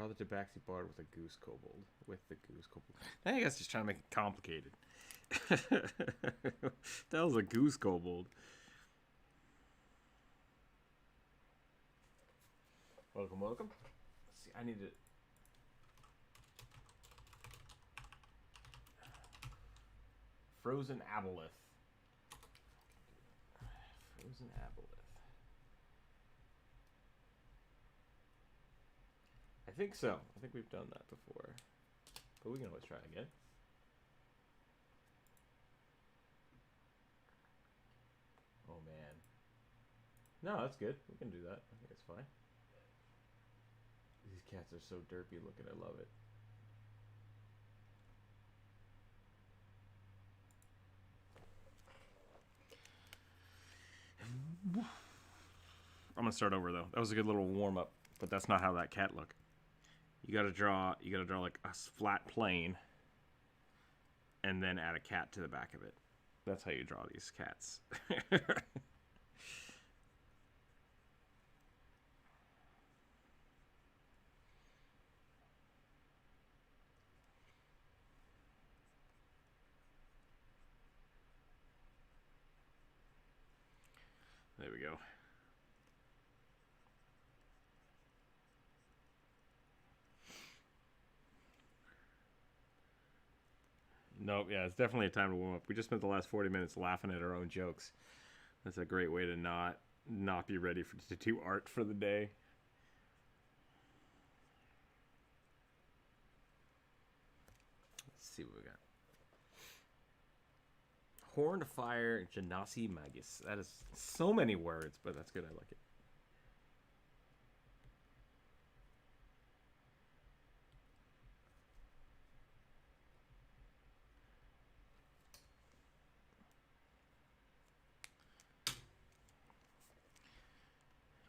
Draw the tabaxi bard with a goose kobold. With the goose kobold. I think that's just trying to make it complicated. That was a goose kobold. Welcome, welcome. Let's see, I need to... Frozen aboleth. Frozen aboleth. I think so. I think we've done that before. But we can always try again. Oh, man. No, that's good. We can do that. I think it's fine. These cats are so derpy looking. I love it. I'm gonna start over though. That was a good little warm up, but that's not how that cat looked. You gotta draw like a flat plane, and then add a cat to the back of it. That's how you draw these cats. There we go. Nope, yeah, it's definitely a time to warm up. We just spent the last 40 minutes laughing at our own jokes. That's a great way to not be ready to do art for the day. Let's see what we got. Horned Fire Genasi Magus. That is so many words, but that's good. I like it.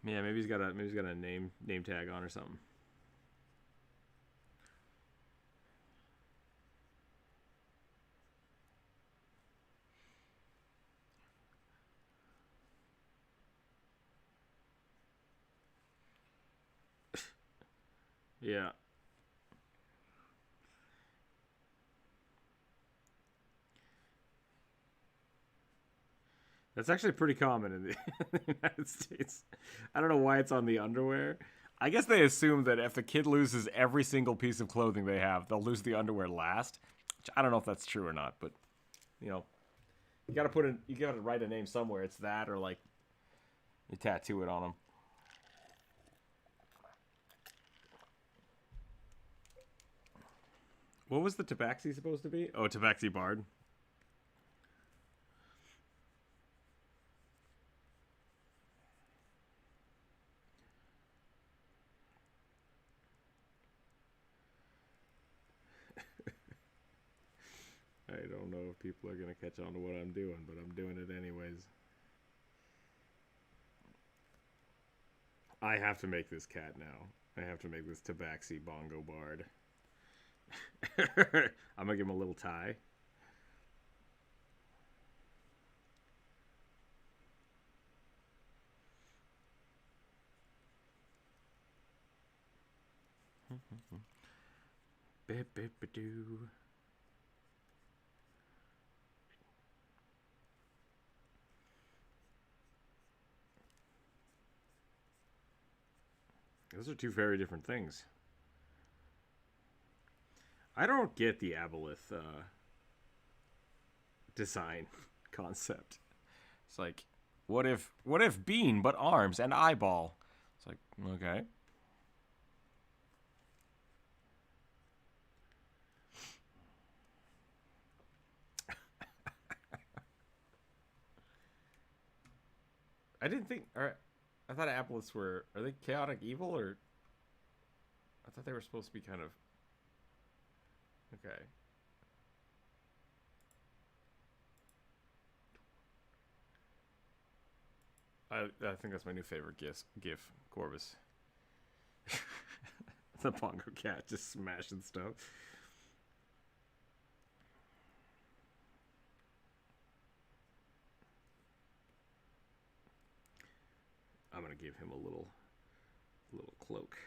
Yeah, maybe he's got a name tag on or something. Yeah. That's actually pretty common in the United States. I don't know why it's on the underwear. I guess they assume that if a kid loses every single piece of clothing they have, they'll lose the underwear last. Which I don't know if that's true or not, but you know, you gotta write a name somewhere. It's that or like you tattoo it on them. What was the tabaxi supposed to be? Oh, tabaxi bard. I don't know if people are going to catch on to what I'm doing, but I'm doing it anyways. I have to make this cat now. I have to make this tabaxi bongo bard. I'm going to give him a little tie. Bip-bip-a-doo. Those are two very different things. I don't get the aboleth design concept. It's like, what if bean but arms and eyeball? It's like, okay. I didn't think. I thought aboleths are they chaotic evil, or I thought they were supposed to be kind of okay. I think that's my new favorite GIF, Corvus. The Pongo cat just smashing stuff. I'm gonna give him a little cloak.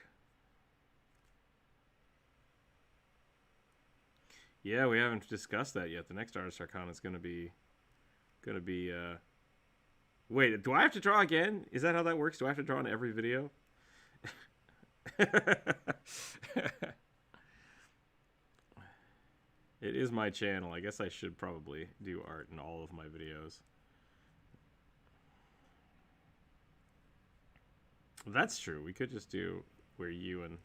Yeah, we haven't discussed that yet. The next Artist Arcana is gonna be wait, do I have to draw again? Is that how that works? Do I have to draw in every video? It is my channel. I guess I should probably do art in all of my videos. That's true. We could just do where you and...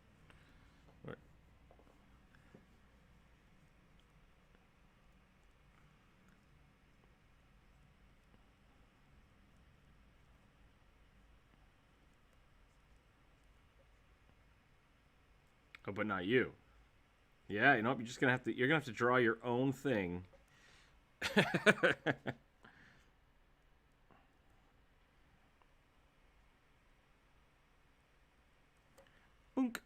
Oh, but not you. Yeah, you know, you're just gonna have to. You're gonna have to draw your own thing. Boonk.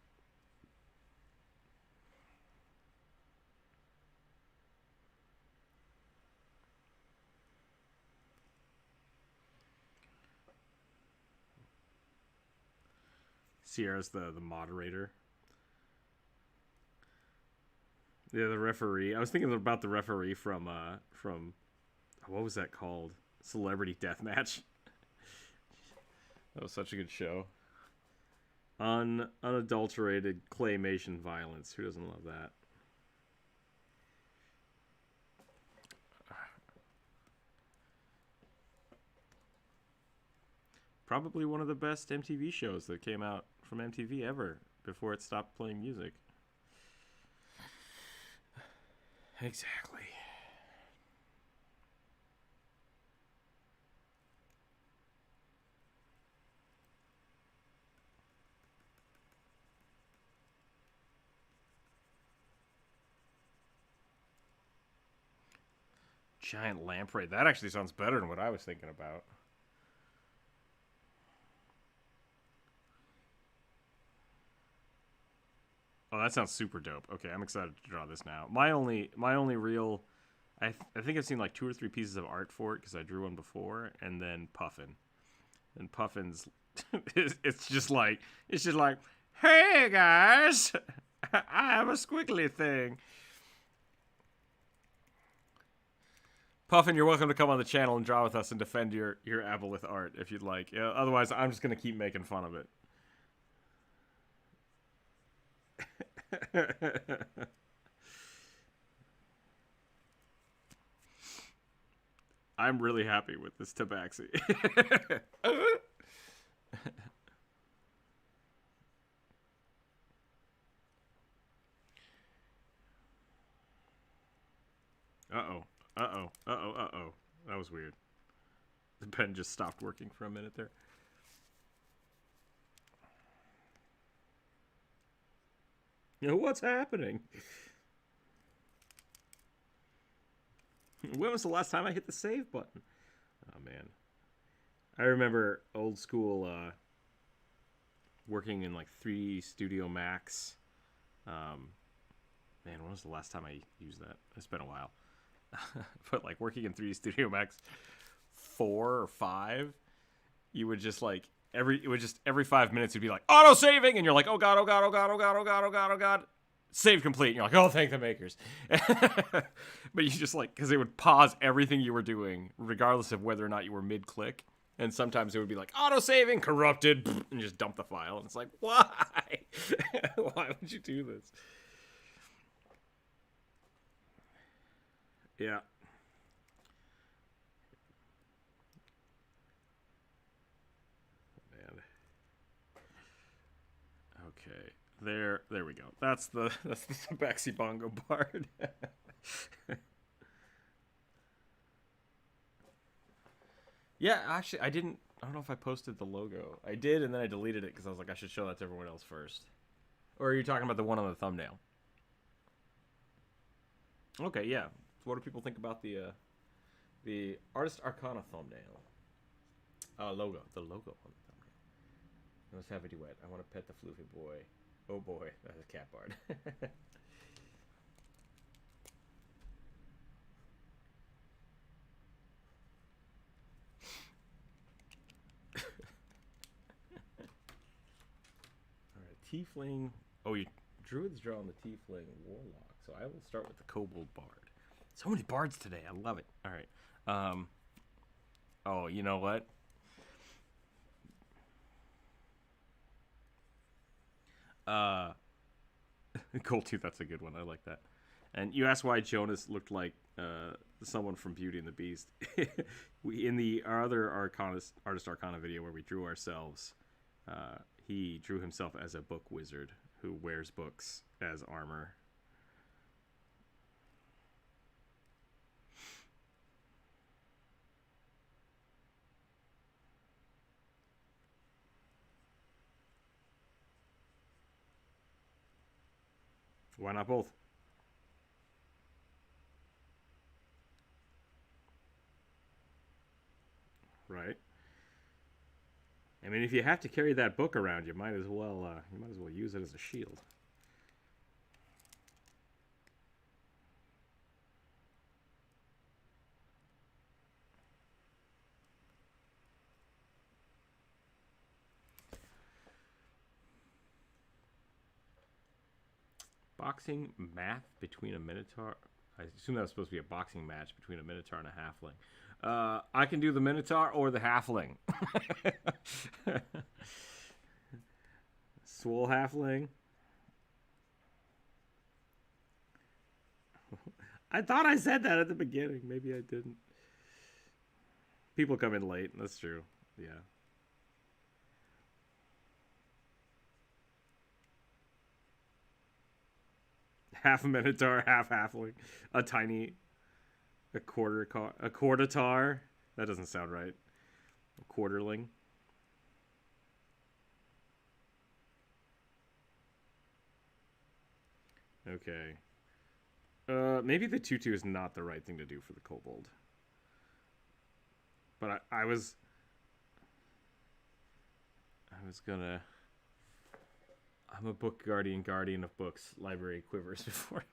Sierra's the moderator. Yeah, the referee. I was thinking about the referee from what was that called? Celebrity Deathmatch. That was such a good show. Unadulterated claymation violence. Who doesn't love that? Probably one of the best MTV shows that came out from MTV ever before it stopped playing music. Exactly. Giant lamprey. That actually sounds better than what I was thinking about. Oh, that sounds super dope. Okay, I'm excited to draw this now. My only real... I think I've seen like 2 or 3 pieces of art for it because I drew one before, and then Puffin. And Puffin's... it's just like, hey guys, I have a squiggly thing. Puffin, you're welcome to come on the channel and draw with us and defend your aboleth art if you'd like. Otherwise, I'm just going to keep making fun of it. I'm really happy with this tabaxi. Uh-oh. Uh-oh. Uh-oh. Uh-oh. That was weird. The pen just stopped working for a minute there. What's happening? When was the last time I hit the save button? Oh, man. I remember old school working in, like, 3D Studio Max. Man, when was the last time I used that? It's been a while. But, like, working in 3D Studio Max 4 or 5, you would just, like, every 5 minutes you'd be like, auto-saving! And you're like, oh, God, oh, God, oh, God, oh, God, oh, God, oh, God, oh, God. Save complete. And you're like, oh, thank the makers. But you just like, because it would pause everything you were doing, regardless of whether or not you were mid-click. And sometimes it would be like, auto-saving, corrupted, and just dump the file. And it's like, why? Why would you do this? Yeah. Man. Okay. There we go. That's the Tabaxi Bongo Bard. Yeah, actually, I don't know if I posted the logo. I did, and then I deleted it because I was like, I should show that to everyone else first. Or are you talking about the one on the thumbnail? Okay, yeah. So what do people think about the Artist Arcana thumbnail? Logo. The logo on the thumbnail. Let's have a duet. I want to pet the floofy boy. Oh boy, that's a cat bard. Alright, Tiefling. Oh, you Druids draw on the Tiefling Warlocks. So I will start with the Kobold Bard. So many bards today. I love it. All right. Oh, you know what? Cold Tooth, that's a good one. I like that. And you asked why Jonas looked like someone from Beauty and the Beast. Our other Artist Arcana video where we drew ourselves, he drew himself as a book wizard who wears books as armor. Why not both? Right. I mean, if you have to carry that book around, you might as well use it as a shield. Boxing math between a Minotaur. I assume that was supposed to be a boxing match between a Minotaur and a Halfling. I can do the Minotaur or the Halfling. Swole Halfling. I thought I said that at the beginning. Maybe I didn't. People come in late. That's true. Yeah. Half Minotaur, half Halfling. A quarter-tar. That doesn't sound right. A quarterling. Okay. Maybe the tutu is not the right thing to do for the kobold. But I was gonna... I'm a book guardian of books, library quivers before.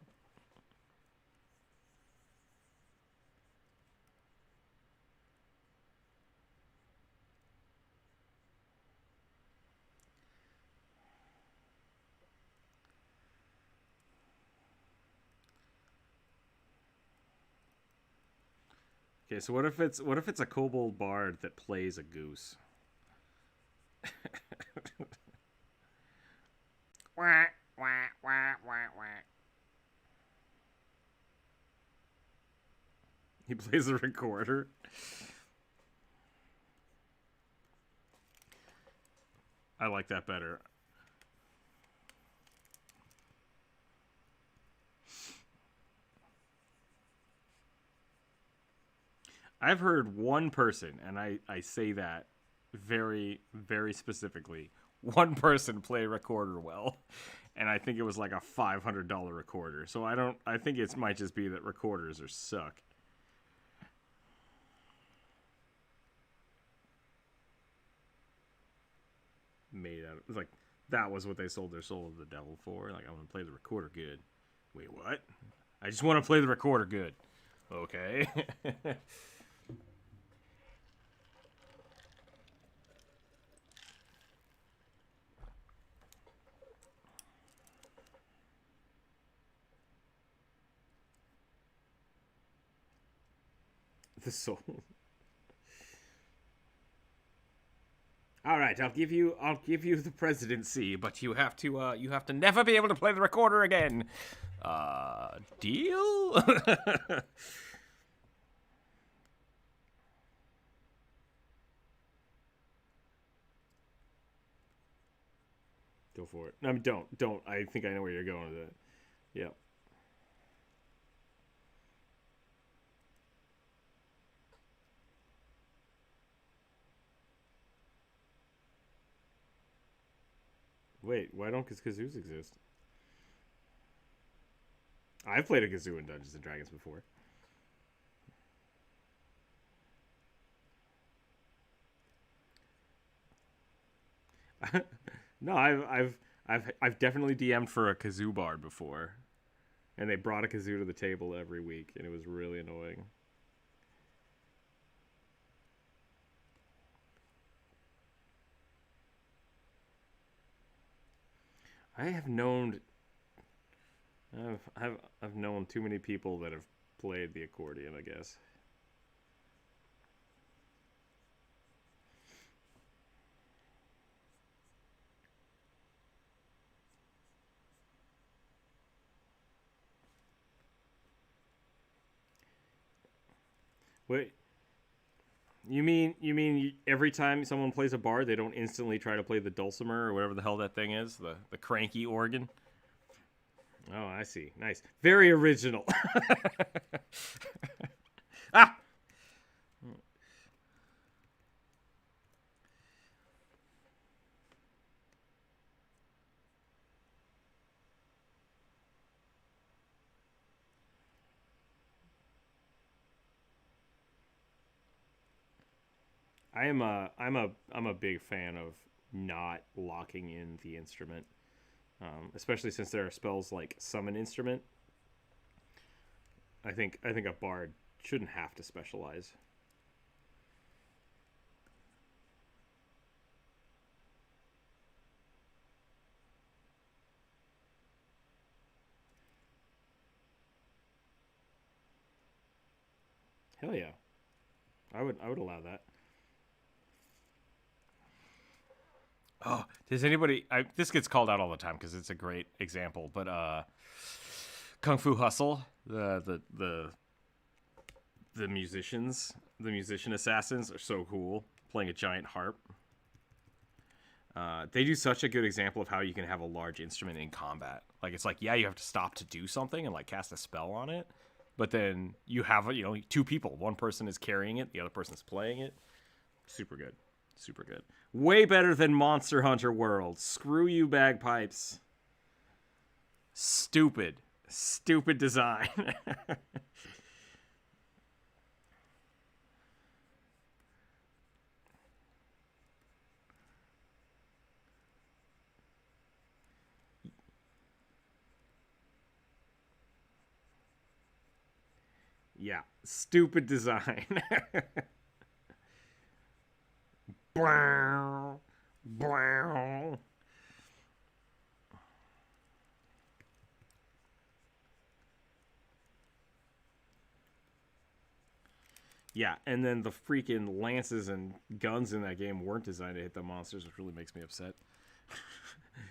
Okay, so what if it's a kobold bard that plays a goose? Wah, wah, wah, wah, wah. He plays a recorder. I like that better. I've heard one person, and I say that very, very specifically, one person play recorder well, and I think it was like a $500 recorder. So I think it might just be that recorders are suck. Made out of, like, that was what they sold their soul to the devil for. Like, I'm gonna play the recorder good. Wait, what? I just want to play the recorder good. Okay. The soul. All right, I'll give you the presidency, but you have to never be able to play the recorder again. Deal? Go for it. I mean, don't. I think I know where you're going with it. Yep. Wait, why don't kazoos exist? I've played a kazoo in Dungeons and Dragons before. No, I've definitely DM'd for a kazoo bard before, and they brought a kazoo to the table every week, and it was really annoying. I have known I've known too many people that have played the accordion, I guess. Wait, you mean every time someone plays a bard, they don't instantly try to play the dulcimer or whatever the hell that thing is, the cranky organ? Oh, I see. Nice. Very original. Ah! I'm a big fan of not locking in the instrument, especially since there are spells like summon instrument. I think a bard shouldn't have to specialize. Hell yeah, I would allow that. Oh, does anybody? This gets called out all the time because it's a great example. But Kung Fu Hustle, the musicians, the musician assassins are so cool playing a giant harp. They do such a good example of how you can have a large instrument in combat. Like it's like, yeah, you have to stop to do something and like cast a spell on it, but then you have two people. One person is carrying it, the other person's playing it. Super good, super good. Way better than Monster Hunter World. Screw you, bagpipes. Stupid, stupid design. Yeah, stupid design. Blow, blow. Yeah, and then the freaking lances and guns in that game weren't designed to hit the monsters, which really makes me upset.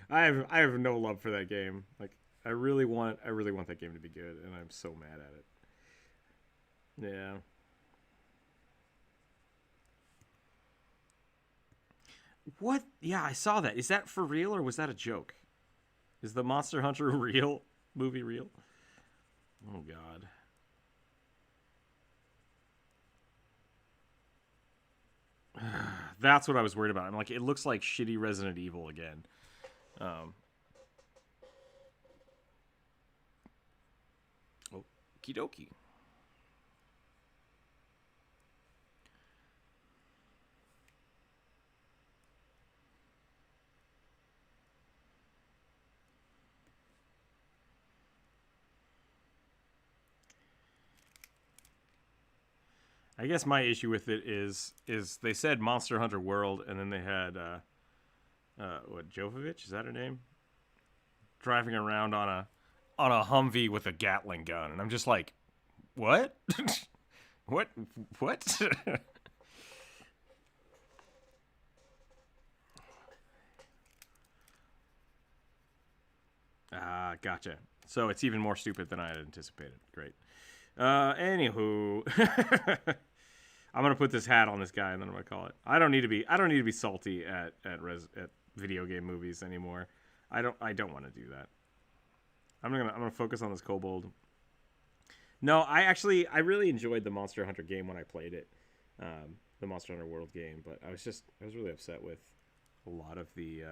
I have no love for that game. Like I really want that game to be good, and I'm so mad at it. Yeah. What? Yeah, I saw that. Is that for real or was that a joke? Is the Monster Hunter real? Movie real? Oh god. That's what I was worried about. I'm like, it looks like shitty Resident Evil again. Um, Okie dokie. I guess my issue with it is they said Monster Hunter World, and then they had what, Jovovich, is that her name? Driving around on a Humvee with a Gatling gun, and I'm just like, what? what? What? Ah, gotcha. So it's even more stupid than I had anticipated. Great. Anywho, I'm gonna put this hat on this guy, and then I'm gonna call it. I don't need to be salty at video game movies anymore. I don't want to do that. I'm gonna focus on this kobold. No, I really enjoyed the Monster Hunter game when I played it, the Monster Hunter World game. But I was really upset with a lot of the.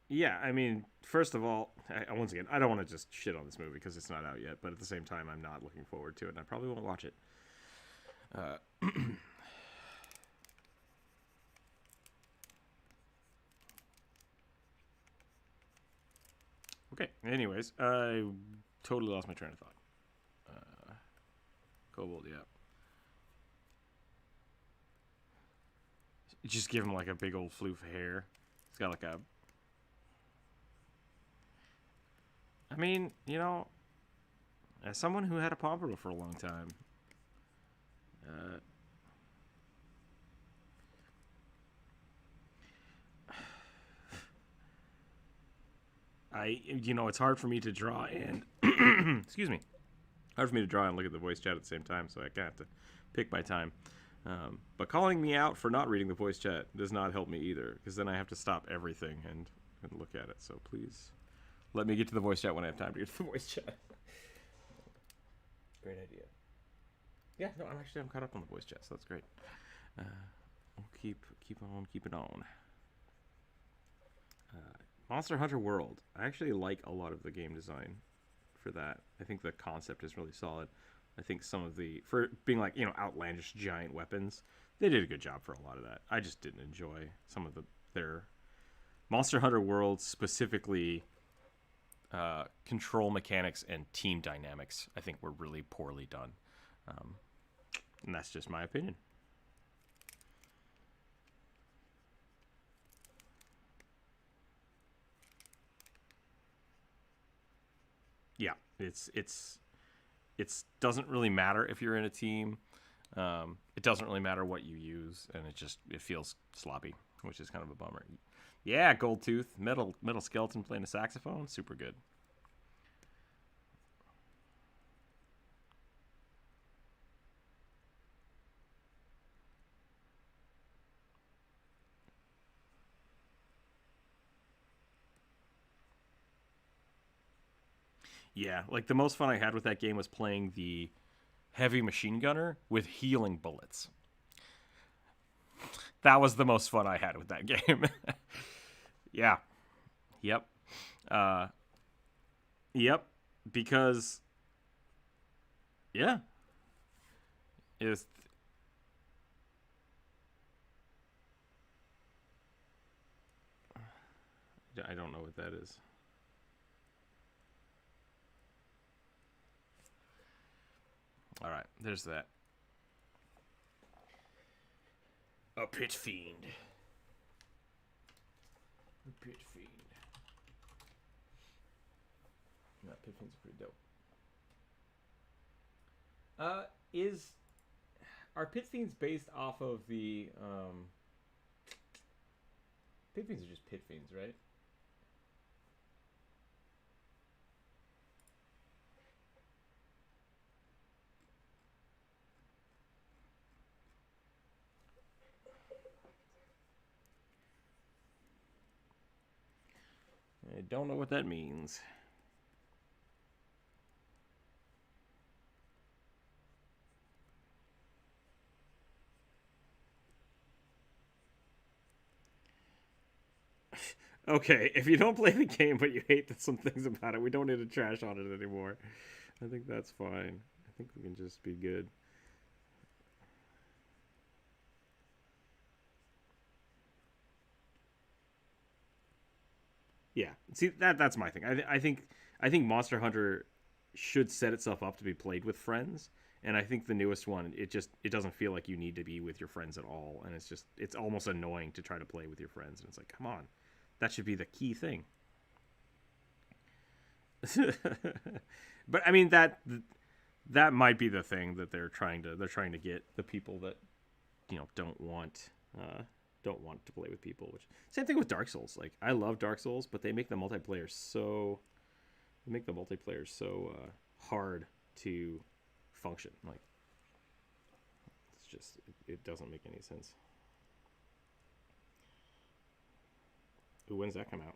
Yeah, I mean, first of all, once again, I don't want to just shit on this movie because it's not out yet. But at the same time, I'm not looking forward to it, and I probably won't watch it. Uh, okay. Anyways, I totally lost my train of thought. Kobold, yeah. Just give him like a big old floof of hair. He's got like a... I mean, you know, as someone who had a pompadour for a long time, you know, it's hard for me to draw and excuse me, hard for me to draw and look at the voice chat at the same time, so I kind of have to pick my time. But calling me out for not reading the voice chat does not help me either, because then I have to stop everything and look at it. So please let me get to the voice chat when I have time to get to the voice chat. Great idea. Yeah, no, I'm caught up on the voice chat, so that's great. We'll keep it on. Monster Hunter World. I actually like a lot of the game design for that. I think the concept is really solid. I think some of the, for being like, you know, outlandish giant weapons, they did a good job for a lot of that. I just didn't enjoy some of their Monster Hunter World, specifically control mechanics and team dynamics, I think were really poorly done. And that's just my opinion. Yeah, it doesn't really matter if you're in a team. It doesn't really matter what you use, and it feels sloppy, which is kind of a bummer. Yeah, Gold Tooth, metal skeleton playing a saxophone, super good. Yeah, like the most fun I had with that game was playing the heavy machine gunner with healing bullets. That was the most fun I had with that game. Yeah. Yep. Yep. Because, yeah. Is I don't know what that is. All right, there's that. A pit fiend. A pit fiend. Yeah, pit fiends are pretty dope. Are pit fiends based off of the pit fiends are just pit fiends, right? I don't know what that means. Okay, if you don't play the game but you hate some things about it, we don't need to trash on it anymore. I think that's fine. I think we can just be good. Yeah, see that's my thing. I think Monster Hunter should set itself up to be played with friends, and I think the newest one it doesn't feel like you need to be with your friends at all, and it's almost annoying to try to play with your friends, and it's like, come on, that should be the key thing. But I mean that might be the thing that they're trying to get the people that don't want to play with people. Which same thing with Dark Souls. Like I love Dark Souls, but they make the multiplayer so hard to function. Like it's just it doesn't make any sense. Ooh, when's that come out?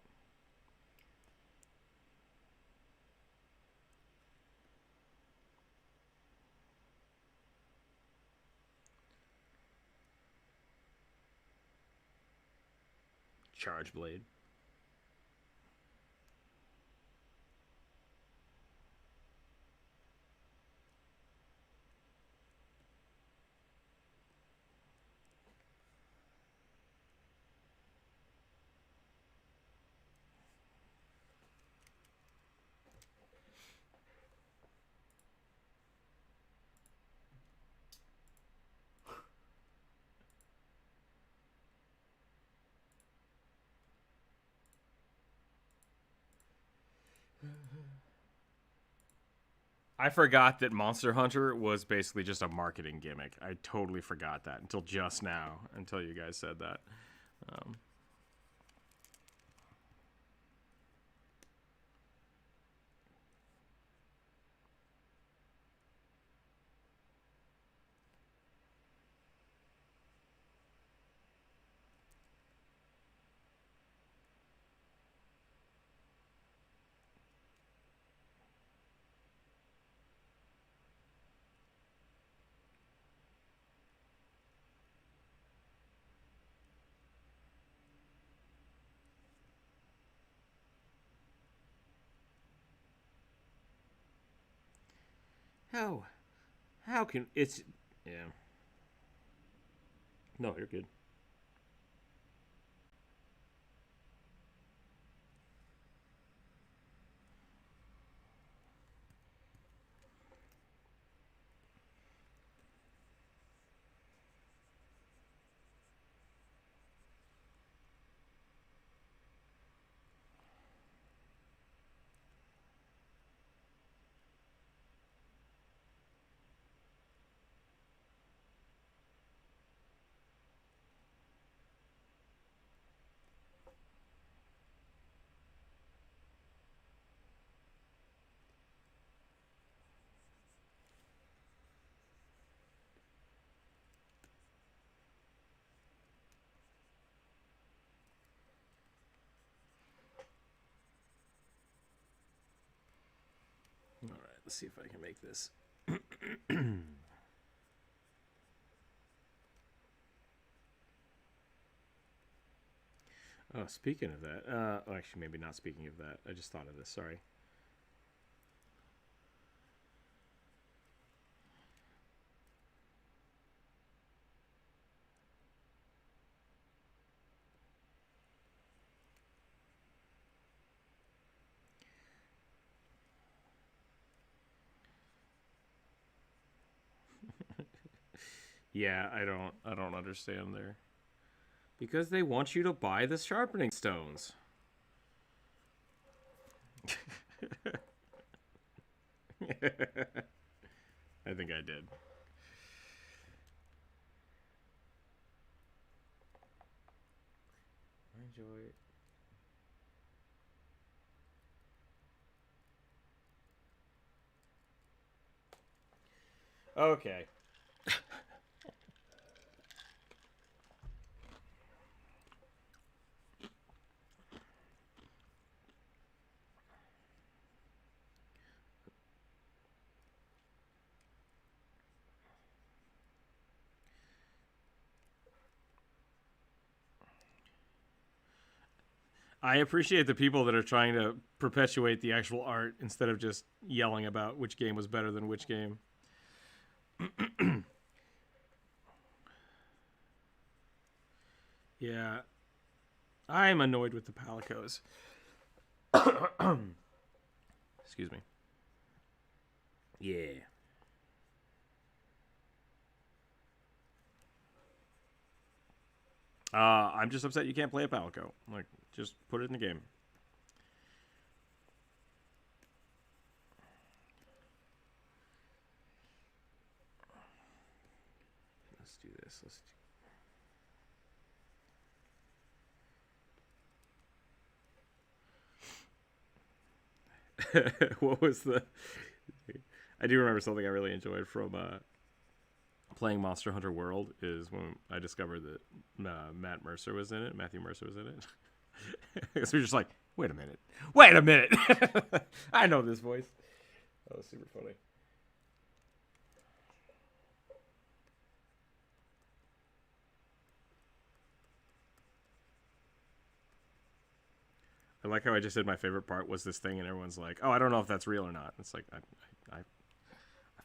Charge Blade. I forgot that Monster Hunter was basically just a marketing gimmick. I totally forgot that until just now, until you guys said that. How can it's yeah. No, you're good. All right, let's see if I can make this. Oh, speaking of that, actually, maybe not speaking of that. I just thought of this. Sorry. Yeah, I don't understand there. Because they want you to buy the sharpening stones. I think I did. I enjoy it. Okay. I appreciate the people that are trying to perpetuate the actual art instead of just yelling about which game was better than which game. Yeah. I'm annoyed with the Palicos. Excuse me. Yeah. I'm just upset you can't play a Palico. Like, just put it in the game. Let's do this. What was the... I do remember something I really enjoyed from playing Monster Hunter World is when I discovered that Matthew Mercer was in it. So we're just like, wait a minute. I know this voice. That was super funny. I like how I just said my favorite part was this thing, and everyone's like, "Oh, I don't know if that's real or not." It's like I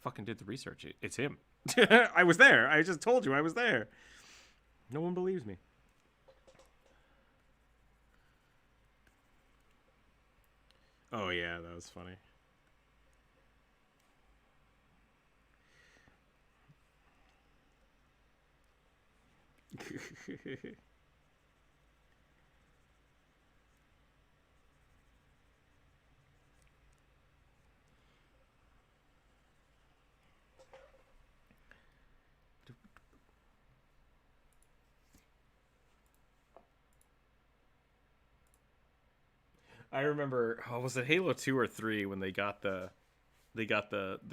fucking did the research. It's him. I was there. I just told you I was there. No one believes me. Oh yeah, that was funny. I remember, oh, was it Halo 2 or 3 when they got the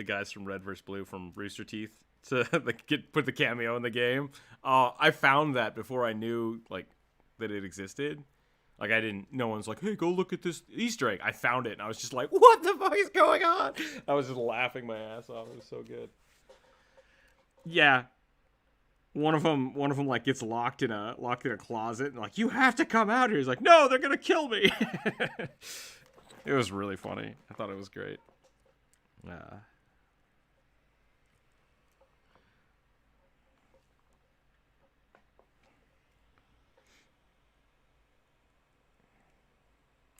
guys from Red vs. Blue from Rooster Teeth to put the cameo in the game. I found that before I knew like that it existed. Like no one's like, hey, go look at this Easter egg. I found it and I was just like, what the fuck is going on? I was just laughing my ass off. It was so good. Yeah. One of them like gets locked in a closet and like, you have to come out here. He's like, no, they're gonna kill me. It was really funny. I thought it was great.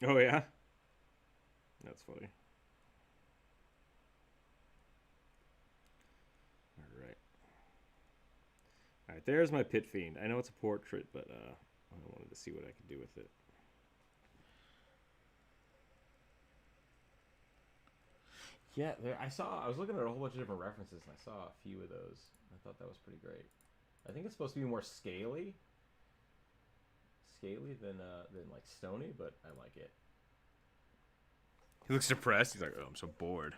Oh yeah, that's funny. All right, there's my Pit Fiend. I know it's a portrait, but I wanted to see what I could do with it. Yeah, I was looking at a whole bunch of different references, and I saw a few of those. I thought that was pretty great. I think it's supposed to be more scaly than like stony, but I like it. He looks depressed. He's like, oh, I'm so bored.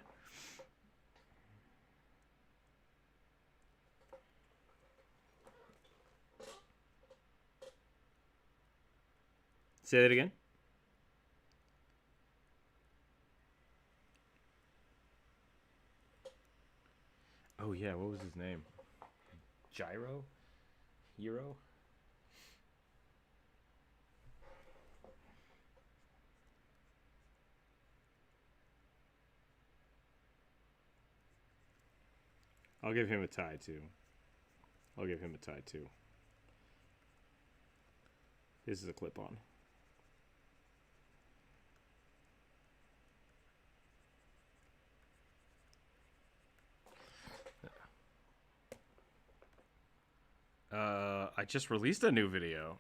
Say that again. Oh yeah, what was his name? Gyro? Hero? I'll give him a tie too. This is a clip-on. I just released a new video.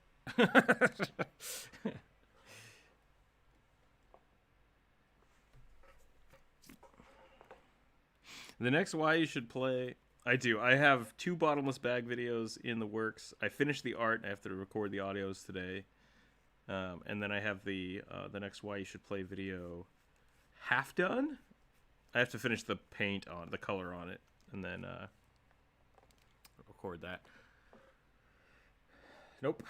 The next Why You Should Play... I do. I have 2 bottomless bag videos in the works. I finished the art. I have to record the audios today. And then I have the next Why You Should Play video half done. I have to finish the paint on, the color on it. And then record that. Nope.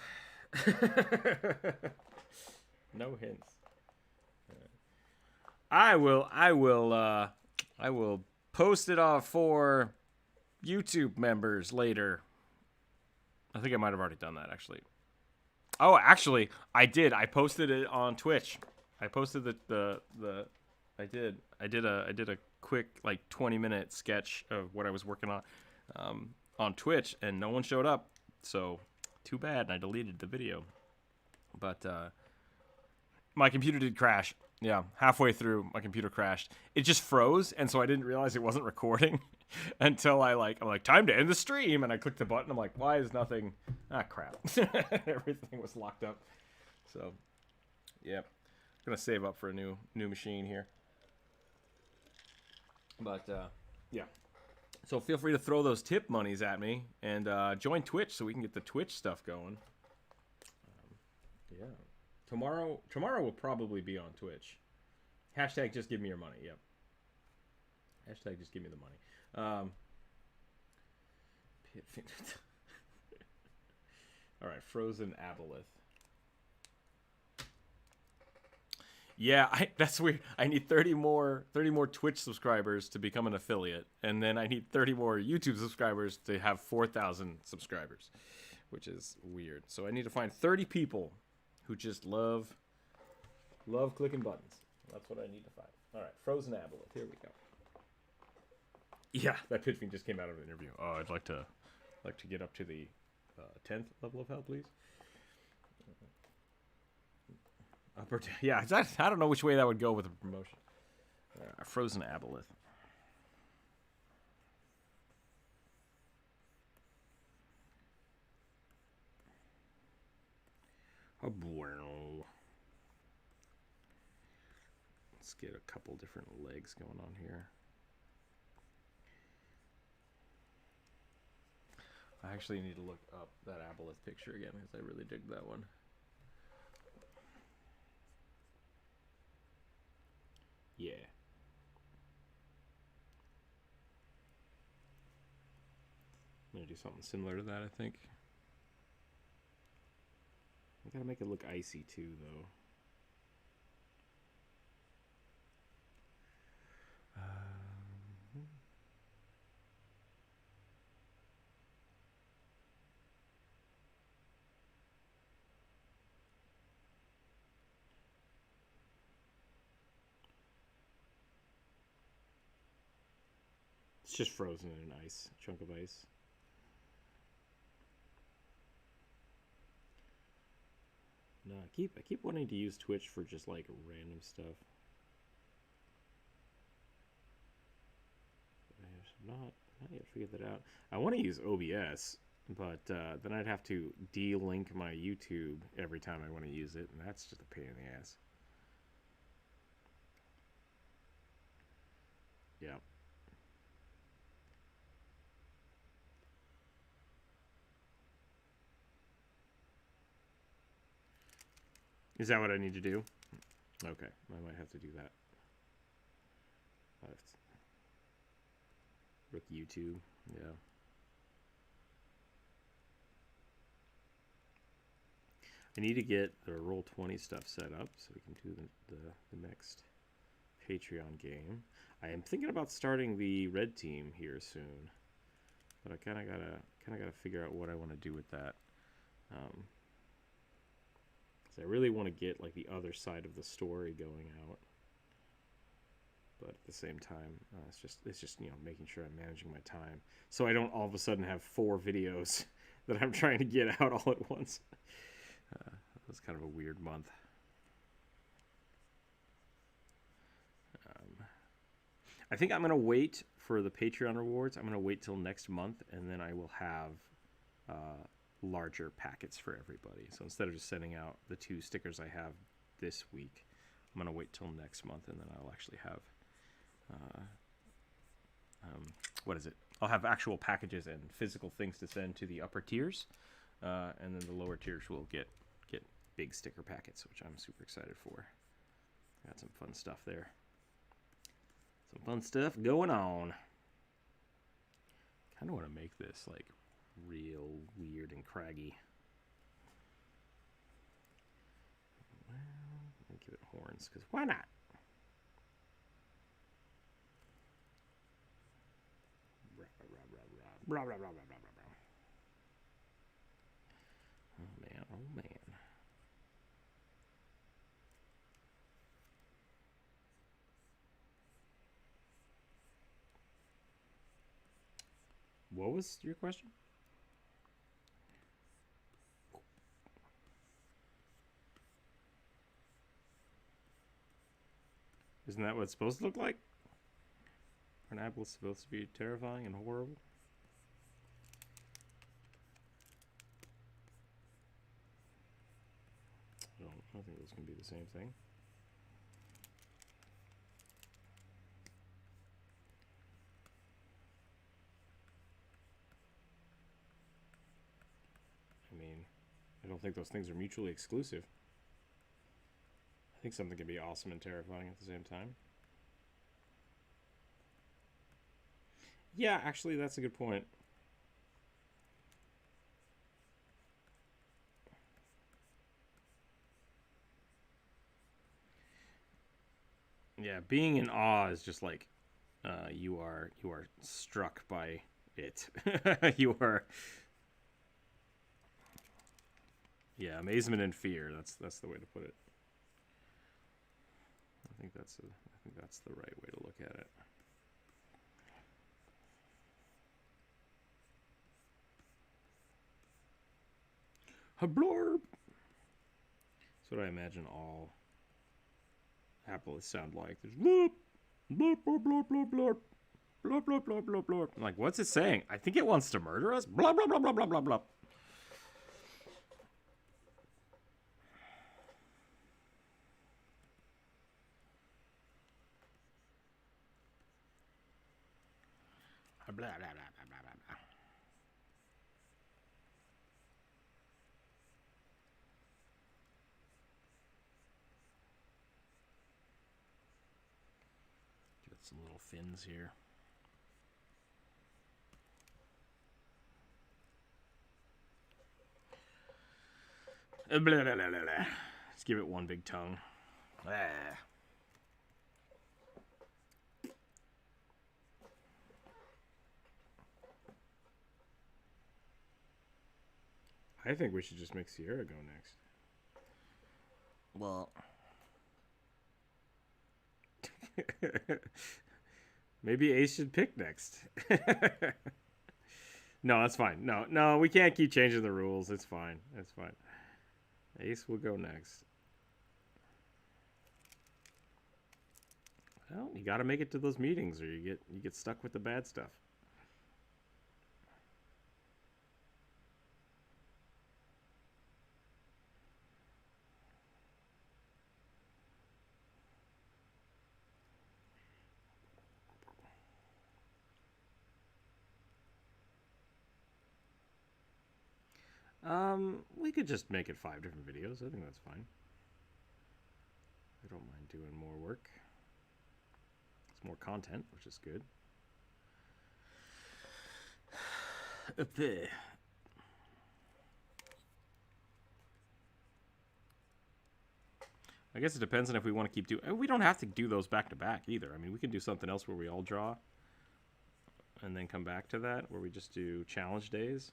No hints. I will post it off for YouTube members later. I think I might have already done that actually. Oh, actually, I did. I posted it on Twitch. I posted I did a quick like 20-minute sketch of what I was working on Twitch, and no one showed up. So too bad, and I deleted the video. But my computer did crash. Yeah, halfway through, my computer crashed. It just froze, and so I didn't realize it wasn't recording until I'm like, time to end the stream, and I clicked the button. I'm like, why is nothing? Ah, crap. Everything was locked up. So, yeah, gonna save up for a new machine here. But yeah, so feel free to throw those tip monies at me and join Twitch so we can get the Twitch stuff going. Yeah. Tomorrow will probably be on Twitch. Hashtag just give me your money. Yep. Hashtag just give me the money. All right, Frozen Aboleth. Yeah, that's weird. I need 30 more Twitch subscribers to become an affiliate, and then I need 30 more YouTube subscribers to have 4,000 subscribers, which is weird. So I need to find 30 people who just love clicking buttons. That's what I need to find. All right, Frozen Aboleth. Here we go. Yeah, that Pit Fiend just came out of an interview. Oh, I'd like to get up to the 10th level of hell, please. Yeah, I don't know which way that would go with a promotion. Frozen Aboleth. Oh, bueno. Let's get a couple different legs going on here. I actually need to look up that Aboleth picture again because I really dig that one. Yeah. I'm gonna do something similar to that, I think. I gotta make it look icy too, though. It's just frozen in an ice, chunk of ice. No, I keep wanting to use Twitch for just like random stuff. I have not yet figured that out. I want to use OBS, but then I'd have to de-link my YouTube every time I want to use it, and that's just a pain in the ass. Yeah. Is that what I need to do? Okay, I might have to do that. Rook YouTube, yeah. I need to get the Roll20 stuff set up so we can do the next Patreon game. I am thinking about starting the red team here soon, but I kind of gotta figure out what I want to do with that. I really want to get like the other side of the story going out, but at the same time, it's just you know, making sure I'm managing my time so I don't all of a sudden have 4 videos that I'm trying to get out all at once. That was kind of a weird month. I think I'm gonna wait for the Patreon rewards. I'm gonna wait till next month, and then I will have larger packets for everybody. So instead of just sending out the 2 stickers I have this week, I'm gonna wait till next month, and then I'll actually have what is it? I'll have actual packages and physical things to send to the upper tiers, and then the lower tiers will get big sticker packets, which I'm super excited for. Got some fun stuff there. Some fun stuff going on. Kind of want to make this like real weird and craggy. Well, let me give it horns, because why not? Oh man, oh man. What was your question? Isn't that what it's supposed to look like? An apple is supposed to be terrifying and horrible? I don't think those can be the same thing. I mean, I don't think those things are mutually exclusive. I think something can be awesome and terrifying at the same time. Yeah, actually, that's a good point. Yeah, being in awe is just like you are struck by it. You are. Yeah, amazement and fear. That's the way to put it. I think that's the right way to look at it. Hablorb. That's what I imagine all apples sound like. There's bloop, bloop, bloop, bloop, bloop, bloop, bloop, bloop, bloop, bloop, bloop. I'm like, what's it saying? I think it wants to murder us. Blah blah blah blah blah blah blah. Blah blah blah blah blah blah blah. Some little fins here. Blah, blah, blah, blah, blah. Let's give it one big tongue. Ah. I think we should just make Sierra go next. Well, maybe Ace should pick next. No, that's fine. No, we can't keep changing the rules. It's fine. It's fine. Ace will go next. Well, you got to make it to those meetings, or you get stuck with the bad stuff. We could just make it 5 different videos. I think that's fine. I don't mind doing more work. It's more content, which is good. Up there. I guess it depends on if we want to keep doing... We don't have to do those back to back either. I mean, we can do something else where we all draw and then come back to that, where we just do challenge days.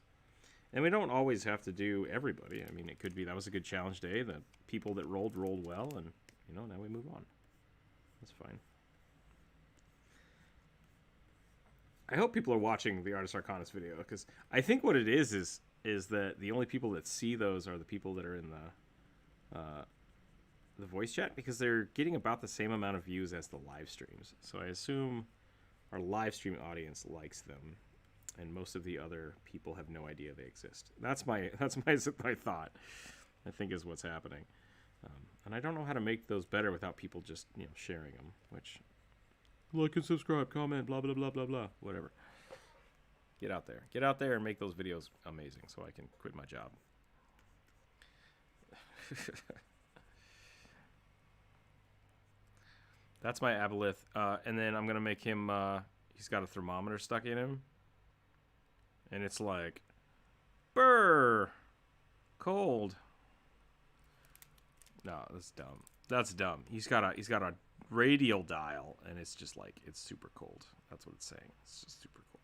And we don't always have to do everybody. I mean, it could be that was a good challenge day. The people that rolled well, and, you know, now we move on. That's fine. I hope people are watching the Artist Arcanist video, because I think what it is that the only people that see those are the people that are in the voice chat, because they're getting about the same amount of views as the live streams. So I assume our live stream audience likes them, and most of the other people have no idea they exist. That's my thought, I think, is what's happening. And I don't know how to make those better without people just, you know, sharing them, which, like and subscribe, comment, blah, blah, blah, blah, blah, whatever. Get out there and make those videos amazing so I can quit my job. That's my aboleth. And then I'm going to make him, he's got a thermometer stuck in him. And it's like, brr, cold. No, that's dumb. That's dumb. He's got a radial dial, and it's just like, it's super cold. That's what it's saying. It's just super cold.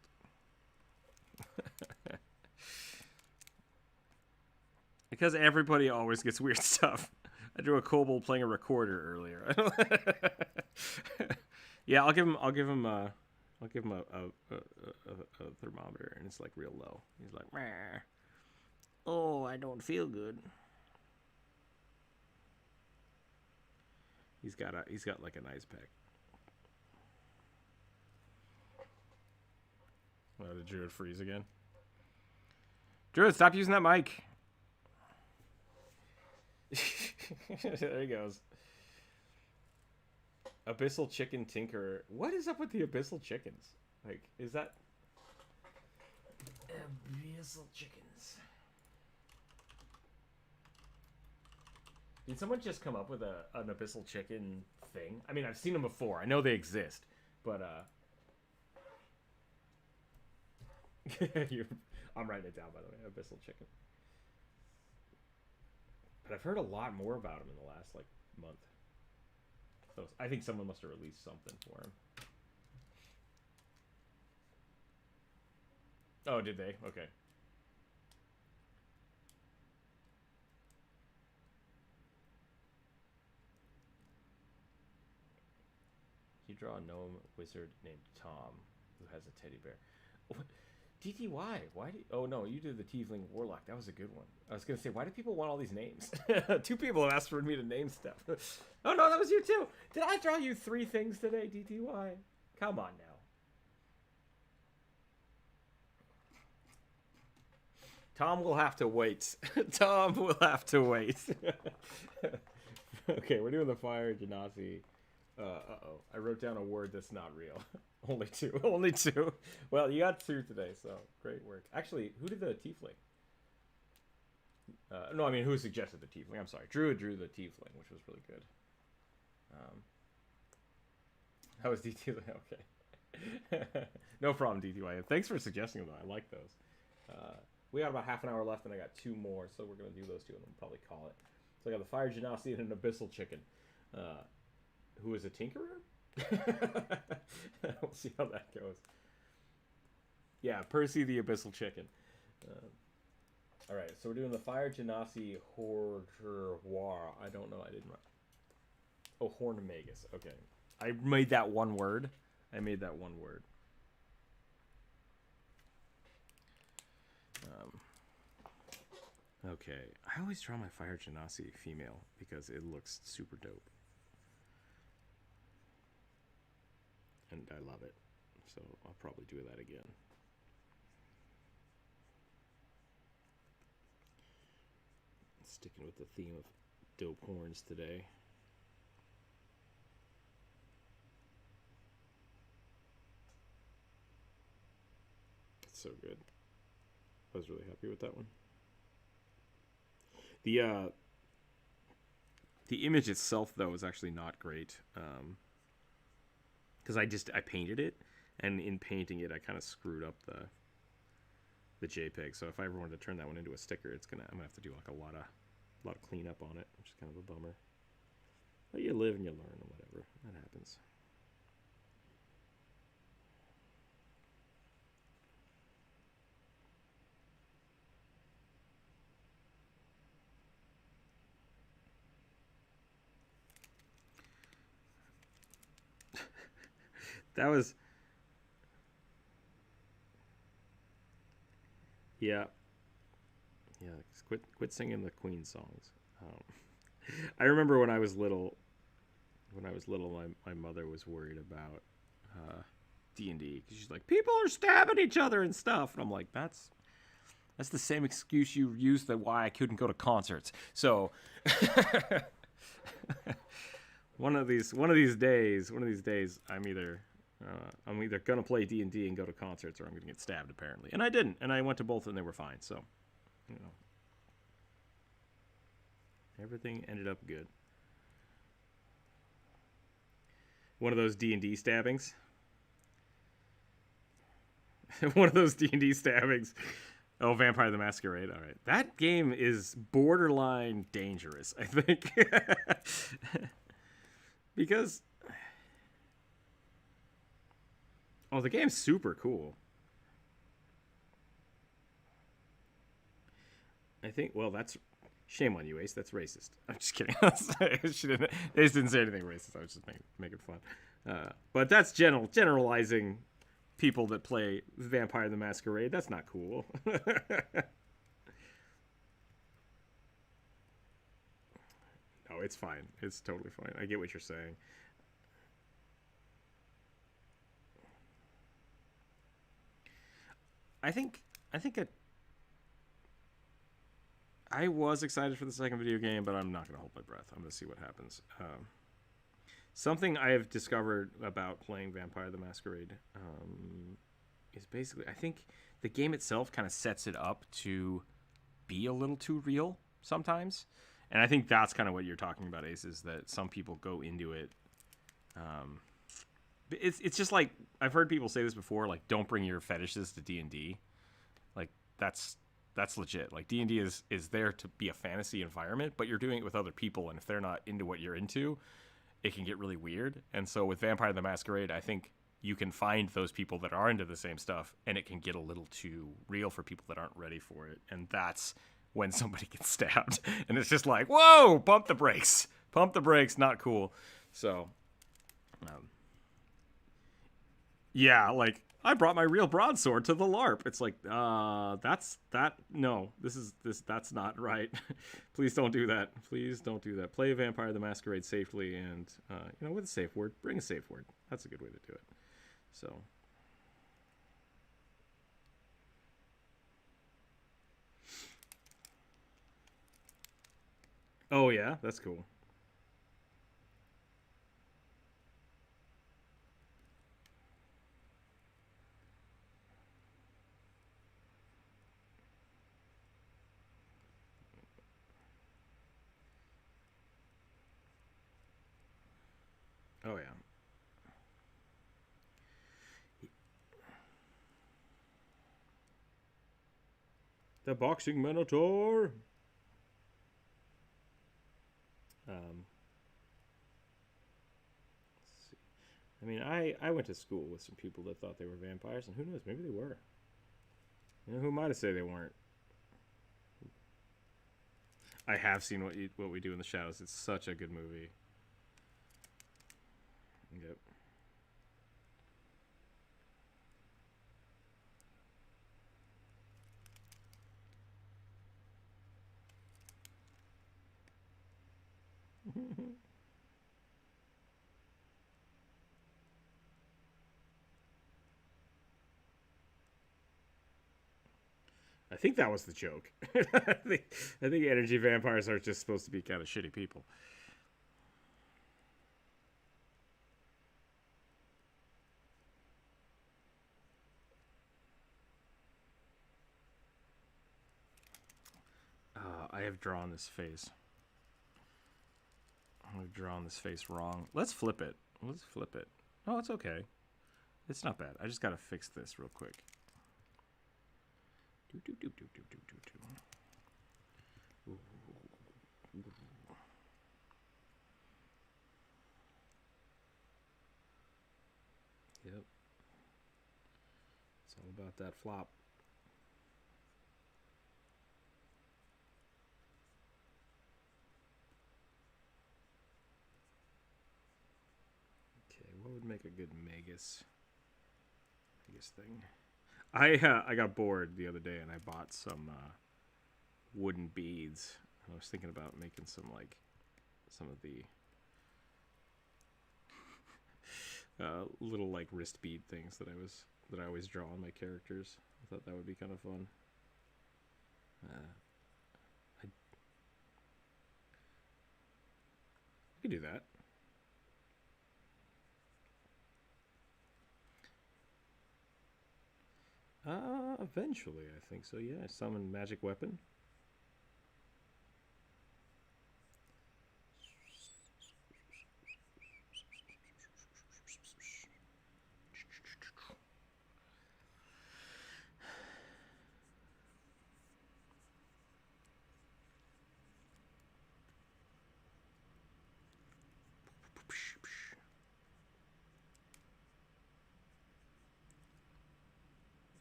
Because everybody always gets weird stuff. I drew a kobold playing a recorder earlier. Yeah, I'll give him a thermometer, and it's like real low. He's like, meh. Oh, I don't feel good. He's got like an ice pack. Oh, did Druid freeze again? Druid, stop using that mic. There he goes. Abyssal Chicken Tinker. What is up with the Abyssal Chickens? Like, is that... Abyssal Chickens. Did someone just come up with an Abyssal Chicken thing? I mean, I've seen them before. I know they exist. But, I'm writing it down, by the way. Abyssal Chicken. But I've heard a lot more about him in the last, like, month. So I think someone must have released something for him. Oh, did they? Okay. You draw a gnome wizard named Tom who has a teddy bear. What? DTY, why do you... Oh, no, you did the Tiefling Warlock. That was a good one. I was going to say, why do people want all these names? 2 people have asked for me to name stuff. Oh, no, that was you, too. Did I draw you 3 things today, DTY? Come on, now. Tom will have to wait. Tom will have to wait. Okay, we're doing the Fire Genasi. Uh-oh. I wrote down a word that's not real. Only 2. Only 2. Well, you got 2 today, so great work. Actually, who did the Tiefling? No, I mean, who suggested the Tiefling? I'm sorry. Drew drew the Tiefling, which was really good. How was DTY? Okay. No problem, DTY. Thanks for suggesting them. I like those. We got about half an hour left, and I got 2 more, so we're going to do those 2, and we'll probably call it. So I got the Fire Genasi and an Abyssal Chicken. Who is a Tinkerer? We'll see how that goes. Yeah, Percy the Abyssal Chicken. Alright, so we're doing the Fire Genasi Horror. I don't know. I didn't. Oh, Hornmagus. Okay. I made that one word. Okay. I always draw my Fire Genasi female because it looks super dope. And I love it. So I'll probably do that again. Sticking with the theme of dope horns today. It's so good. I was really happy with that one. The image itself, though, is actually not great. Because I painted it, and in painting it, I kind of screwed up the JPEG. So if I ever wanted to turn that one into a sticker, I'm gonna have to do like a lot of cleanup on it, which is kind of a bummer. But you live and you learn, and whatever, that happens. That was, yeah. Quit singing the Queen songs. I remember when I was little. My mother was worried about D&D because she's like, people are stabbing each other and stuff, and I'm like, that's the same excuse you used that why I couldn't go to concerts. So one of these days, I'm either gonna play D&D and go to concerts, or I'm gonna get stabbed, apparently. And I didn't, and I went to both, and they were fine. So, everything ended up good. One of those D&D stabbings. One of those D&D stabbings. Oh, Vampire the Masquerade. All right, that game is borderline dangerous, I think, because. Oh, the game's super cool. I think, well, that's... Shame on you, Ace. That's racist. I'm just kidding. Ace didn't say anything racist. I was just making fun. But that's generalizing people that play Vampire the Masquerade. That's not cool. No, it's fine. It's totally fine. I get what you're saying. I think I was excited for the second video game, but I'm not going to hold my breath. I'm going to see what happens. Something I have discovered about playing Vampire the Masquerade is basically, I think the game itself kind of sets it up to be a little too real sometimes. And I think that's kind of what you're talking about, Ace, is that some people go into it. It's just like, I've heard people say this before, like, don't bring your fetishes to D&D. Like, that's legit. Like, D&D is there to be a fantasy environment, but you're doing it with other people, and if they're not into what you're into, it can get really weird. And so with Vampire the Masquerade, I think you can find those people that are into the same stuff, and it can get a little too real for people that aren't ready for it. And that's when somebody gets stabbed. And it's just like, whoa, pump the brakes. Pump the brakes, not cool. So, yeah, like, I brought my real broadsword to the LARP. It's like, that's not right. Please don't do that. Please don't do that. Play Vampire the Masquerade safely, and, with a safe word. Bring a safe word. That's a good way to do it. So. Oh, yeah? That's cool. Oh, yeah. The boxing minotaur. Let's see. I mean, I went to school with some people that thought they were vampires, and who knows, maybe they were. You know, who am I to say they weren't? I have seen what we do in the shadows. It's such a good movie. Yep. I think that was the joke. I think energy vampires are just supposed to be kind of shitty people. I have drawn this face. I've drawn this face wrong. Let's flip it. Let's flip it. Oh, it's okay. It's not bad. I just gotta fix this real quick. Yep. It's all about that flop. Okay, what would make a good Magus thing? I got bored the other day and I bought some wooden beads. I was thinking about making some of the little like wrist bead things that I always draw on my characters. I thought that would be kind of fun. I could do that. Eventually, I think so. Yeah, summon magic weapon.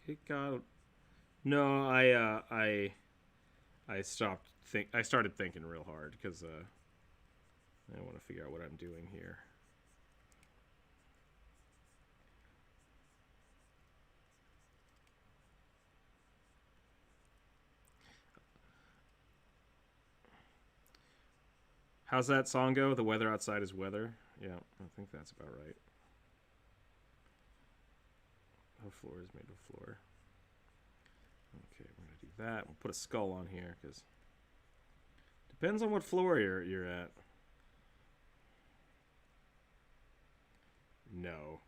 It got no. I stopped I started thinking real hard because I want to figure out what I'm doing here. How's that song go? The weather outside is weather. Yeah, I think that's about right. Oh, floor is made of floor. Okay, we're gonna do that. We'll put a skull on here because depends on what floor you're at. No,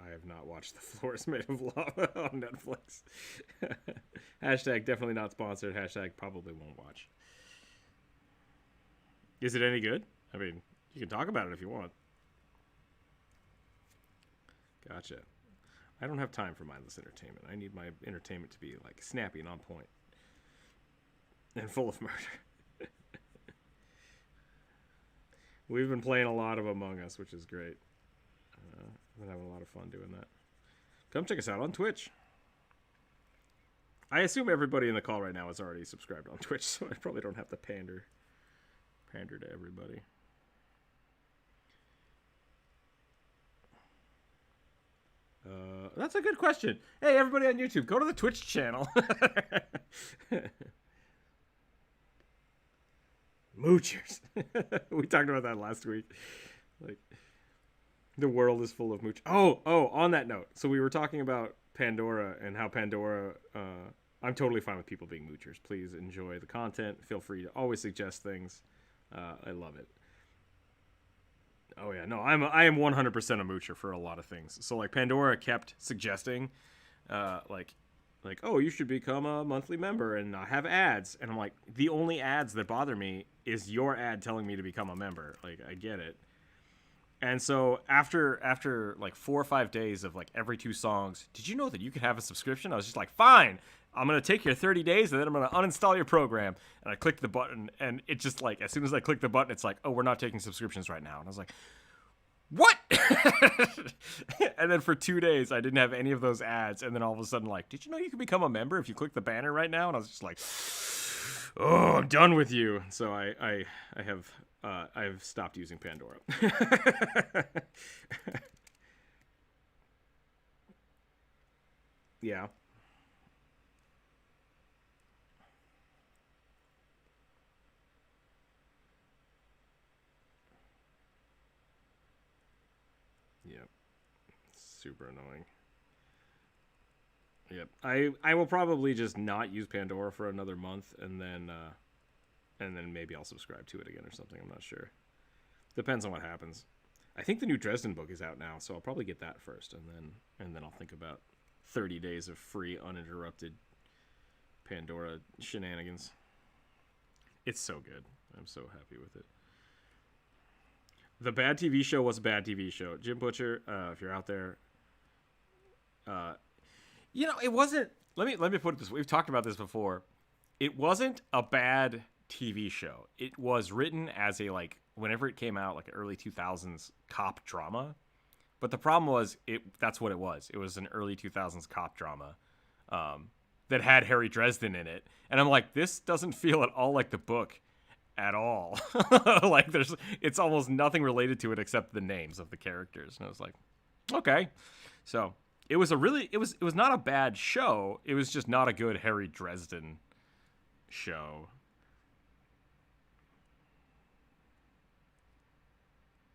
I have not watched The Floor is Made of Lava on Netflix. Hashtag definitely not sponsored. Hashtag probably won't watch. Is it any good? I mean, you can talk about it if you want. Gotcha. I don't have time for mindless entertainment. I need my entertainment to be like snappy and on point. And full of murder. We've been playing a lot of Among Us, which is great. I've been having a lot of fun doing that. Come check us out on Twitch. I assume everybody in the call right now is already subscribed on Twitch, so I probably don't have to pander to everybody. That's a good question. Hey, everybody on YouTube, go to the Twitch channel. Moochers. We talked about that last week. Like, the world is full of mooch. Oh, on that note. So we were talking about Pandora and how Pandora, I'm totally fine with people being moochers. Please enjoy the content. Feel free to always suggest things. I love it. Oh yeah, no, I am 100% a moocher for a lot of things. So like Pandora kept suggesting, like, oh, you should become a monthly member and have ads. And I'm like, the only ads that bother me is your ad telling me to become a member. Like, I get it. And so after like 4 or 5 days of like every 2 songs, did you know that you could have a subscription? I was just like, fine, I'm gonna take your 30 days and then I'm gonna uninstall your program. And I clicked the button, and it just like as soon as I clicked the button, it's like, oh, we're not taking subscriptions right now. And I was like, what? And then for 2 days, I didn't have any of those ads. And then all of a sudden, like, did you know you can become a member if you click the banner right now? And I was just like, oh, I'm done with you. So I've stopped using Pandora. Yeah. Yep. Super annoying. Yep. I will probably just not use Pandora for another month, and then maybe I'll subscribe to it again or something. I'm not sure. Depends on what happens. I think the new Dresden book is out now, so I'll probably get that first, and then I'll think about 30 days of free uninterrupted Pandora shenanigans. It's so good. I'm so happy with it. The bad TV show was a bad TV show. Jim Butcher, if you're out there, uh, it wasn't. Let me put it this way. We've talked about this before. It wasn't a bad TV show. It was written as a like whenever it came out, like early 2000s cop drama. But the problem was that's what it was. It was an early 2000s cop drama that had Harry Dresden in it. And I'm like, this doesn't feel at all like the book at all. Like it's almost nothing related to it except the names of the characters. And I was like, okay. So it was it was not a bad show. It was just not a good Harry Dresden show.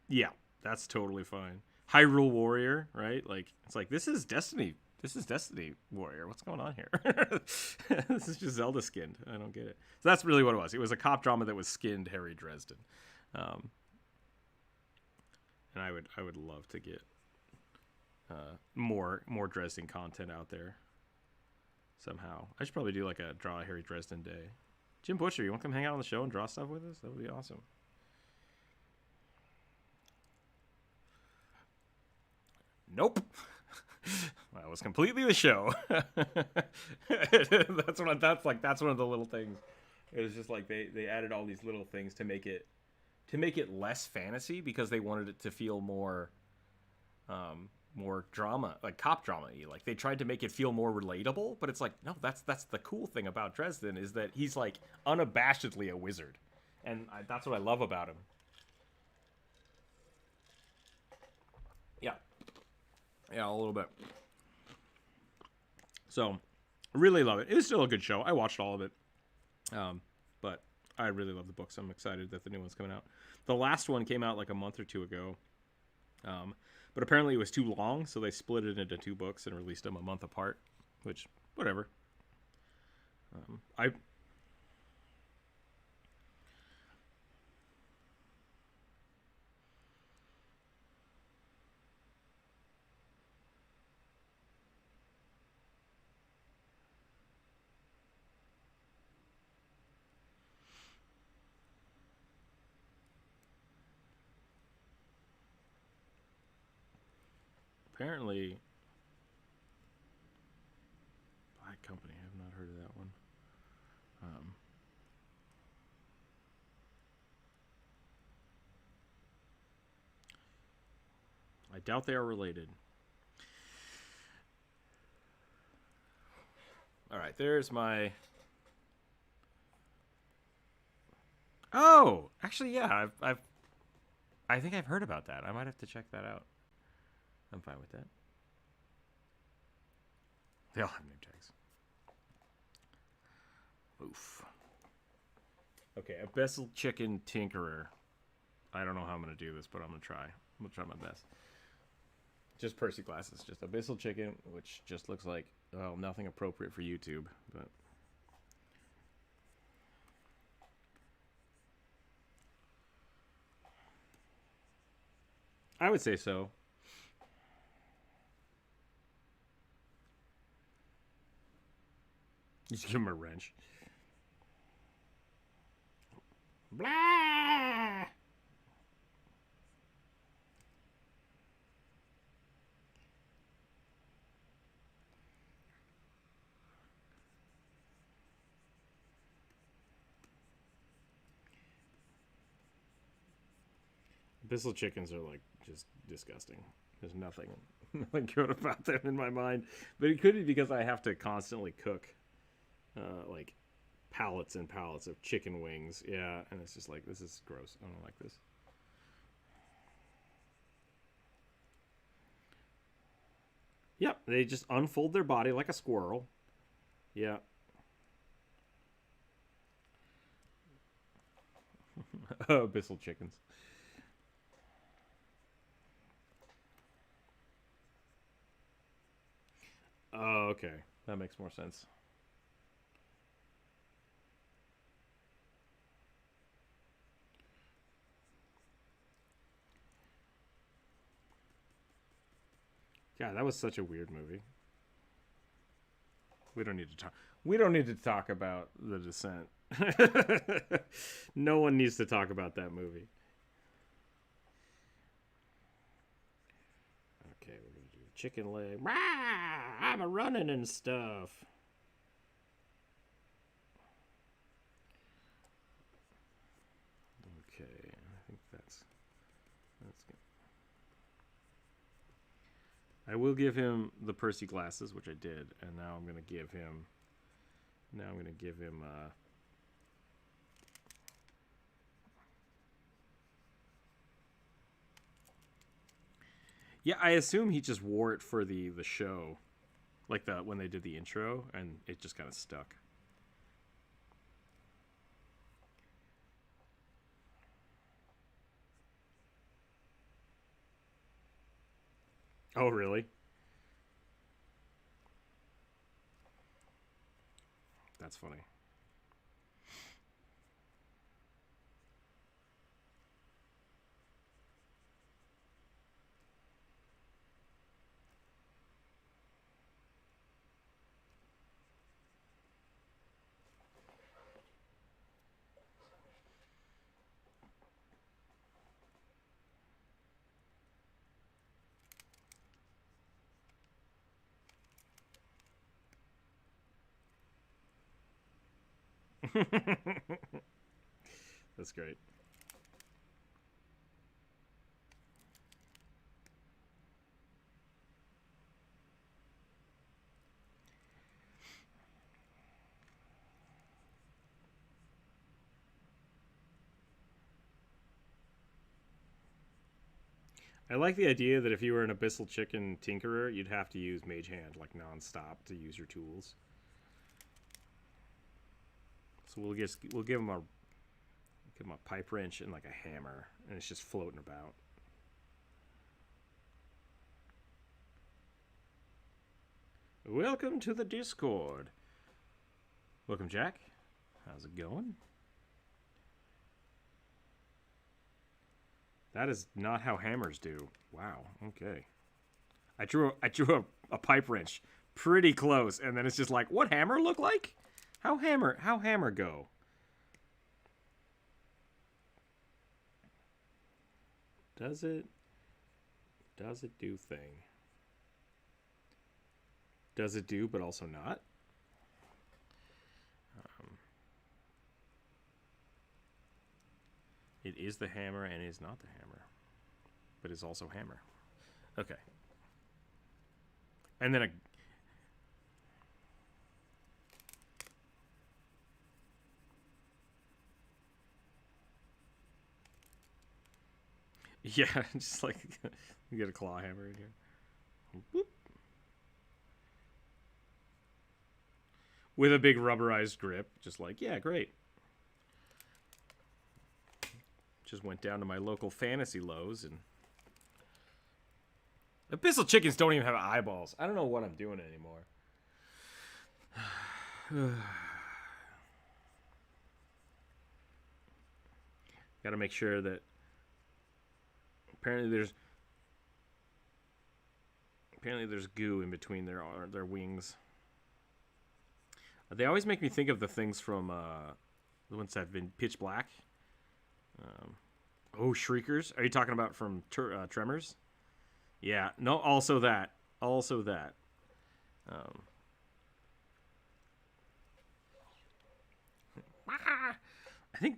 Yeah, that's totally fine. Hyrule Warrior, right? Like it's like this is Destiny. This is Destiny Warrior. What's going on here? This is just Zelda skinned. I don't get it. So that's really what it was. It was a cop drama that was skinned Harry Dresden. Um, and I would love to get more Dresden content out there somehow. I should probably do like a draw a Harry Dresden day. Jim Butcher, you want to come hang out on the show and draw stuff with us? That would be awesome. Nope. That was completely the show. That's one of the little things. It was just like they added all these little things to make it less fantasy because they wanted it to feel more more drama, like cop drama-y. Like they tried to make it feel more relatable, but it's like, no, that's the cool thing about Dresden is that he's like unabashedly a wizard. And that's what I love about him. Yeah. Yeah, a little bit. So, really love it. It was still a good show. I watched all of it. But I really love the books. I'm excited that the new one's coming out. The last one came out like a month or two ago. But apparently it was too long, so they split it into 2 books and released them a month apart, which, whatever. Apparently, Black Company. I have not heard of that one. I doubt they are related. All right, there's my. Oh, actually, yeah, I think I've heard about that. I might have to check that out. I'm fine with that. They all have name tags. Oof. Okay, Abyssal Chicken Tinkerer. I don't know how I'm going to do this, but I'm going to try. I'm going to try my best. Just Percy glasses. Just Abyssal Chicken, which just looks like, well, nothing appropriate for YouTube, but... I would say so. Just give him a wrench. Blah! Bissell chickens are like just disgusting. There's nothing good about them in my mind. But it could be because I have to constantly cook like pallets and pallets of chicken wings. Yeah, and it's just like, this is gross. I don't like this. Yep, they just unfold their body like a squirrel. Yeah. Oh, Bissell chickens. Oh, okay. That makes more sense. God, that was such a weird movie. We don't need to talk. We don't need to talk about The Descent. No one needs to talk about that movie. Okay, we're gonna do chicken leg. I'm a running and stuff. Okay, I think that's good. I will give him the Percy glasses, which I did, and now I'm gonna give him. Yeah, I assume he just wore it for the show, like when they did the intro, and it just kind of stuck. Oh, really? That's funny. That's great. I like the idea that if you were an Abyssal Chicken Tinkerer, you'd have to use Mage Hand like non-stop to use your tools. So we'll give him a pipe wrench and like a hammer, and it's just floating about. Welcome to the Discord. Welcome, Jack. How's it going? That is not how hammers do. Wow. Okay. I drew a pipe wrench pretty close, and then it's just like, what hammer look like? How hammer go? Does it do thing? Does it do, but also not? It is the hammer and it is not the hammer, but it's also hammer. Okay. And then yeah, just like you get a claw hammer in here. Whoop. With a big rubberized grip, just like, yeah, great. Just went down to my local Fantasy Lowe's, and Abyssal chickens don't even have eyeballs. I don't know what I'm doing anymore. Got to make sure that apparently there's goo in between their wings. They always make me think of the things from the ones that have been Pitch Black. Shriekers. Are you talking about from Tremors? Yeah. No. Also that. I think.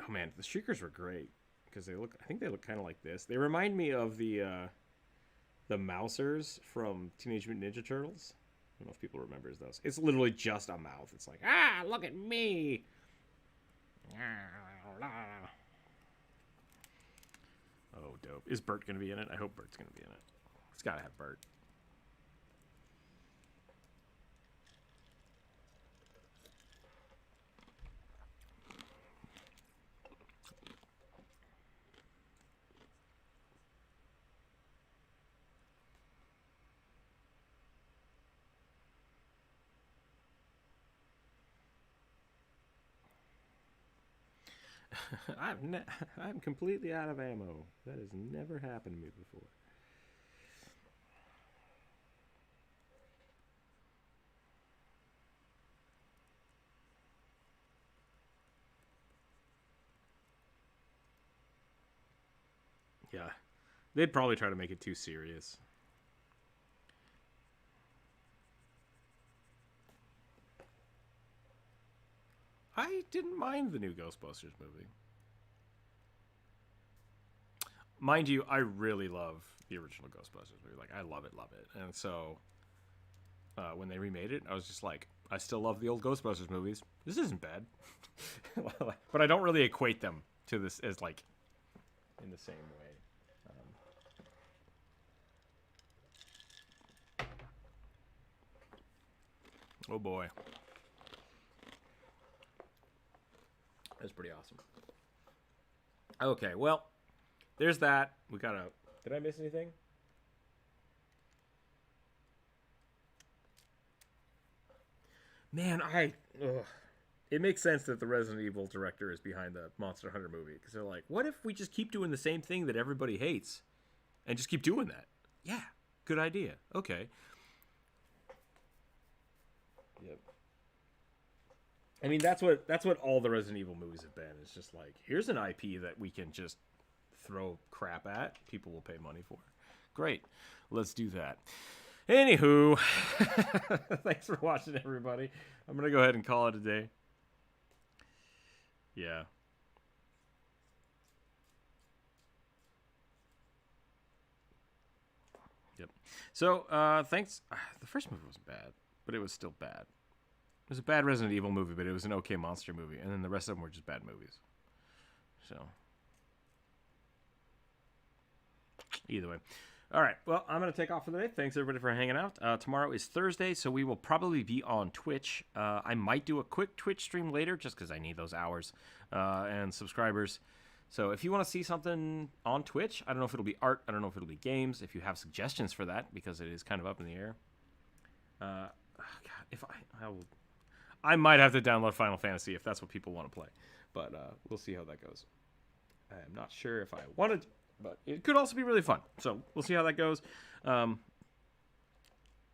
Oh man, the Shriekers were great. because they look. I think they look kind of like this. They remind me of the Mousers from Teenage Mutant Ninja Turtles. I don't know if people remembers those. It's literally just a mouth. It's like, ah, look at me. Oh, dope. Is Bert going to be in it? I hope Bert's going to be in it. It's got to have Bert. I'm completely out of ammo. That has never happened to me before. Yeah. They'd probably try to make it too serious. I didn't mind the new Ghostbusters movie. Mind you, I really love the original Ghostbusters movie. Like, I love it. And so, when they remade it, I was just like, I still love the old Ghostbusters movies. This isn't bad. But I don't really equate them to this as, like, in the same way. Oh, boy. That's pretty awesome. Okay, well, there's that. We gotta... Did I miss anything? Man, it makes sense that the Resident Evil director is behind the Monster Hunter movie. Because they're like, what if we just keep doing the same thing that everybody hates? And just keep doing that? Yeah, good idea. Okay. Yep. I mean, that's what all the Resident Evil movies have been. It's just like, here's an IP that we can just throw crap at. People will pay money for. Great. Let's do that. Anywho, thanks for watching, everybody. I'm going to go ahead and call it a day. Yeah. Yep. So, thanks. The first movie wasn't bad, but it was still bad. It was a bad Resident Evil movie, but it was an okay monster movie. And then the rest of them were just bad movies. So, either way. All right. Well, I'm going to take off for the day. Thanks, everybody, for hanging out. Tomorrow is Thursday, so we will probably be on Twitch. I might do a quick Twitch stream later just because I need those hours and subscribers. So if you want to see something on Twitch, I don't know if it'll be art. I don't know if it'll be games. If you have suggestions for that, because it is kind of up in the air. God, if I might have to download Final Fantasy if that's what people want to play. But we'll see how that goes. I am not sure if I wanted to, but it could also be really fun. So we'll see how that goes. On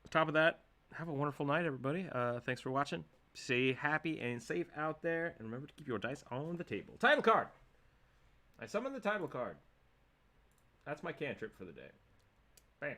top of that, have a wonderful night, everybody. Thanks for watching. Stay happy and safe out there. And remember to keep your dice on the table. Title card. I summoned the title card. That's my cantrip for the day. Bam.